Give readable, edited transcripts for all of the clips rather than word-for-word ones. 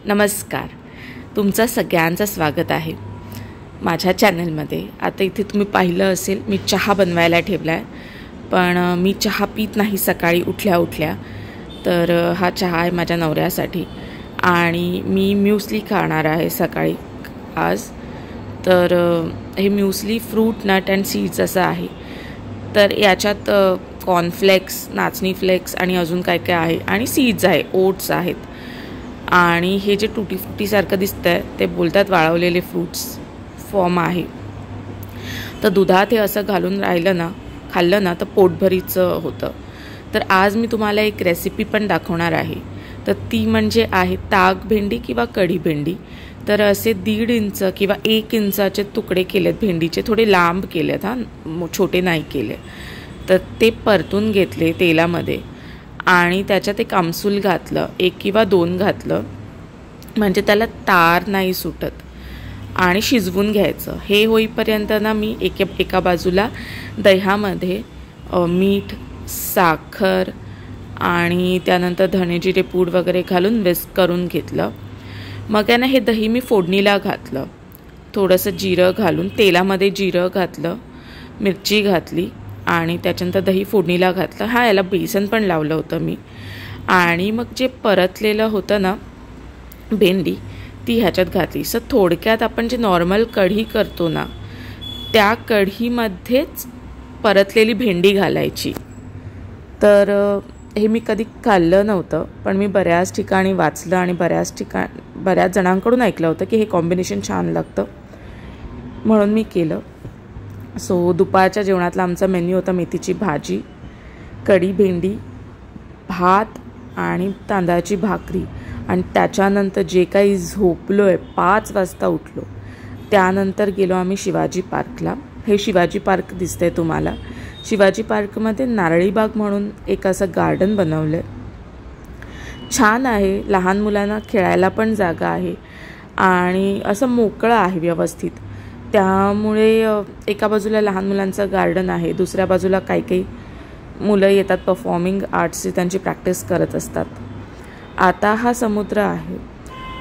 नमस्कार, तुमचं सगळ्यांचं स्वागत आहे माझ्या चॅनलमध्ये। आता इथे तुम्ही पाहिलं असेल मी चहा बनवायला ठेवला आहे, पण मी चहा पीत नाही सकाळी उठल्या तर हा चहा आहे माझ्या नवऱ्यासाठी आणि मी म्युस्ली खाणार आहे सकाळी आज। तर हे muesli fruit nut and seeds असं आहे। तर याच्यात कॉर्नफ्लेक्स, नाचणी फ्लेक्स आणि अजून काय काय आहे आणि सीड्स आहे, ओट्स आहेत आणि हे जे टूटी फ्रूटी सारखं दिसतंय ते बोलतात वाळवलेले फ्रूट्स फॉर्म आहे। तर दुधात हे असं घालून खाल्लं ना तर पोटभरीचं होतं। तर आज मी तुम्हाला एक रेसिपी पण दाखवणार आहे। तर ती म्हणजे आहे ताक भेंडी किंवा कढी भेंडी। तर असे 1.5 इंच किंवा 1 इंचाचे तुकडे केलेत भेंडीचे, थोडे लांब केलेत, छोटे नाही केले। तर ते परतून घेतले तेलामध्ये आणि त्याच्यात एक आमसूल घातलं, 1 किंवा 2 घातलं, म्हणजे त्याला तार नाही सुटत आणि शिजवून घ्यायचं। हे होईपर्यंत ना मी एका बाजूला दह्यामध्ये मीठ, साखर आणि त्यानंतर धने जिरे पूड वगैरे घालून विस्क करून घेतलं। मग ना हे दही मी फोडणीला घातलं, थोडंसं जिरं घालून तेलामध्ये जिरं घातलं, मिरची घातली आणि त्याच्यानंतर दही फोडणीला घातलं। याला बेसन पण लावलं होतं मी। आणि मग जे परतलेलं होतं ना भेंडी ती ह्याच्यात घातली। सो थोडक्यात आपण जे नॉर्मल कढी करतो ना त्या कढीमध्येच परतलेली भेंडी घालायची। तर हे मी कधी खाल्लं नव्हतं, पण मी बऱ्याच ठिकाणी वाचलं आणि बऱ्याच जणांकडून ऐकलं होतं की हे कॉम्बिनेशन छान लागतं, म्हणून मी केलं। सो दुपारच्या जेवणातला आमचा मेन्यू होता मेथीची भाजी, कढी भेंडी, भात आणि तांदळाची भाकरी। आणि त्याच्यानंतर जे काही झोपलो आहे, 5 वाजता उठलो, त्यानंतर गेलो आम्ही शिवाजी पार्कला। हे शिवाजी पार्क दिसतंय तुम्हाला। शिवाजी पार्कमध्ये नारळी बाग म्हणून एक असं गार्डन बनवलं आहे, छान आहे। लहान मुलांना खेळायला पण जागा आहे आणि असं मोकळं आहे व्यवस्थित। त्यामुळे एका बाजूला लहान मुलांचं गार्डन आहे, दुसऱ्या बाजूला काही मुलं येतात, परफॉर्मिंग आर्ट्सची त्यांची प्रॅक्टिस करत असतात। आता हा समुद्र आहे,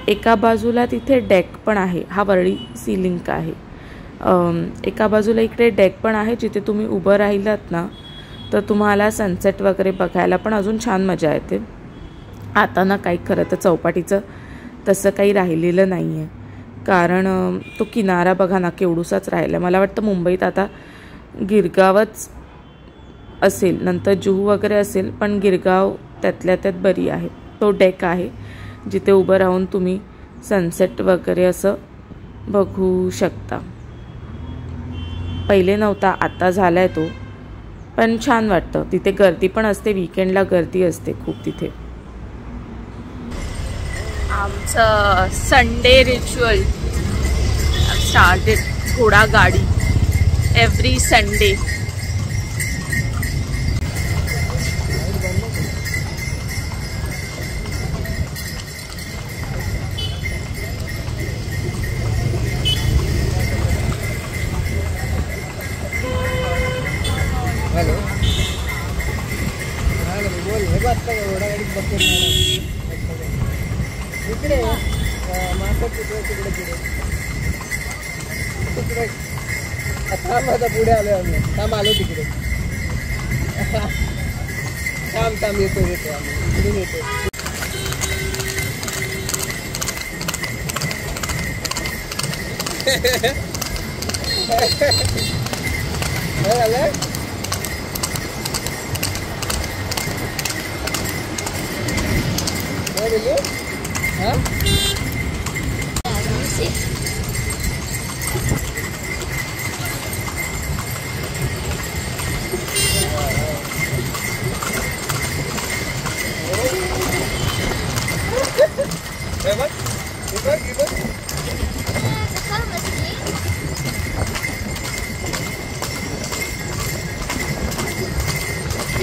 एका बाजूला तिथे डेक पण आहे, हा वरळी सी लिंक आहे। एका बाजूला इकडे डेक पण आहे, जिथे तुम्ही उभं राहिलात ना तर तुम्हाला सनसेट वगैरे बघायला पण अजून छान मजा येते। आता ना काही खरं तर चौपाटीचं तसं काही राहिलेलं नाही आहे, कारण तो किनारा बघा ना केवढूसाच राहिला। मला वाटतं मुंबईत आता गिरगावच असेल, नंतर जुहू वगैरे असेल, पण गिरगाव त्यातल्या त्यात बरी आहे। तो डेक आहे जिथे उभं राहून तुम्ही सनसेट वगैरे असं बघू शकता। पहिले नव्हता, आता झालाय तो, पण छान वाटतं। तिथे गर्दी पण असते, वीकेंडला गर्दी असते खूप तिथे। आमचं संडे रिच्युअल स्टार्टेड घोडा गाडी एव्हरी संडे। हॅलो, बोल। हे बात का घोडा गाडीत बघतो इकडे मार्केट तिकडे थांब, आता पुढे आलो आम्ही, थांब आलो तिकडे, थांब येतो आम्ही इकडून येतो। काय झालं? काय बोलू? हां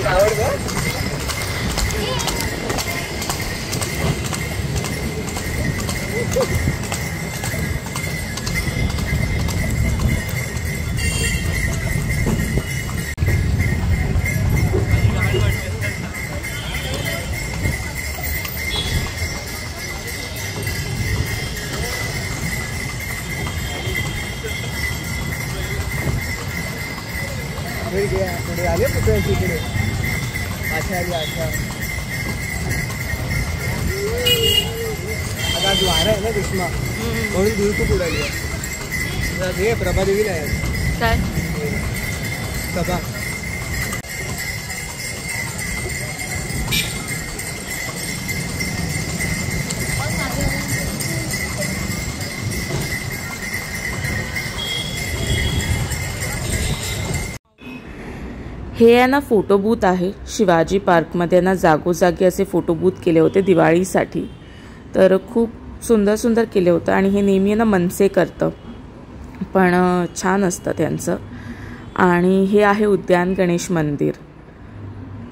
आवडतं? पुढे आले पुतळ्याची इकडे आशा आली आशा. आता आज वारा आहे ना ग्रीष्मा म्हणून दूर खूप उडाली आहे. हे प्रभादेवीला आहे काय सभा. हे आहे ना फोटो बूथ आहे शिवाजी पार्कमध्ये ना जागोजागी असे फोटो बूथ केले होते दिवाळीसाठी. तर खूप सुंदर सुंदर केले होतं आणि हे नेहमी ना मनसे करतं पण छान असतं त्यांचं. आणि हे आहे उद्यान गणेश मंदिर.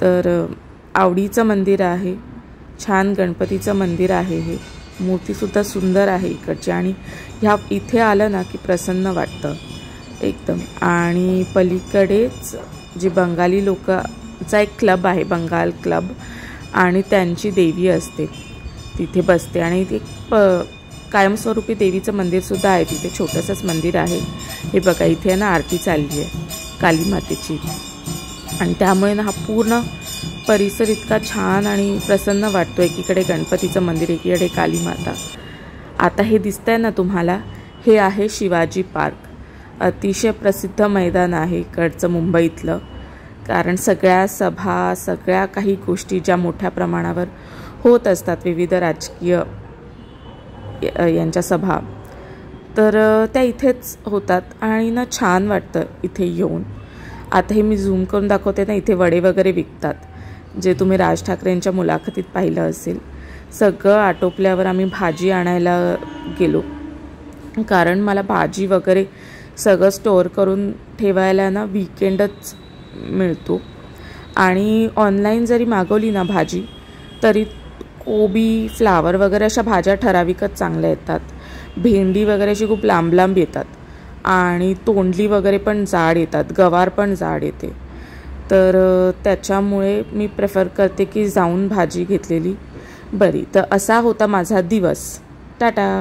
तर आवडीचं मंदिर आहे, छान गणपतीचं मंदिर आहे. हे मूर्तीसुद्धा सुंदर आहे इकडची आणि ह्या इथे आलं ना की प्रसन्न वाटतं एकदम. आणि पलीकडेच जी बंगाली लोकांचा एक क्लब आहे बंगाल क्लब आणि त्यांची देवी असते तिथे बसते आणि ते कायमस्वरूपी देवीचं मंदिरसुद्धा आहे तिथे. छोटंसंच मंदिर आहे. हे बघा इथे ना आरती चालली आहे काली मातेची आणि त्यामुळे ना हा पूर्ण परिसर इतका छान आणि प्रसन्न वाटतो. एकीकडे गणपतीचं मंदिर एकीकडे काली माता. आता हे दिसतंय ना तुम्हाला हे आहे शिवाजी पार्क. अतिशय प्रसिद्ध मैदान आहे इकडचं मुंबईतलं. कारण सगळ्या सभा सगळ्या काही गोष्टी ज्या मोठ्या प्रमाणावर होत असतात विविध राजकीय यांच्या सभा तर त्या इथेच होतात आणि ना छान वाटतं इथे येऊन. आता हे मी झूम करून दाखवते ना इथे वडे वगैरे विकतात जे तुम्ही राज ठाकरेंच्या मुलाखतीत पाहिलं असेल. सगळं आटोपल्यावर आम्ही भाजी आणायला गेलो कारण मला भाजी वगैरे सगळं स्टोअर करून ठेवायला ना वीकेंडच मिळतो. आणि ऑनलाईन जरी मागवली ना भाजी तरी कोबी फ्लावर वगैरे अशा भाज्या ठराविकच चांगल्या येतात. भेंडी वगैरे अशी खूप लांब लांब येतात आणि तोंडली वगैरे पण जाड येतात, गवार पण जाड येते. तर त्याच्यामुळे मी प्रेफर करते की जाऊन भाजी घेतलेली बरी. तर असा होता माझा दिवस. टाटा.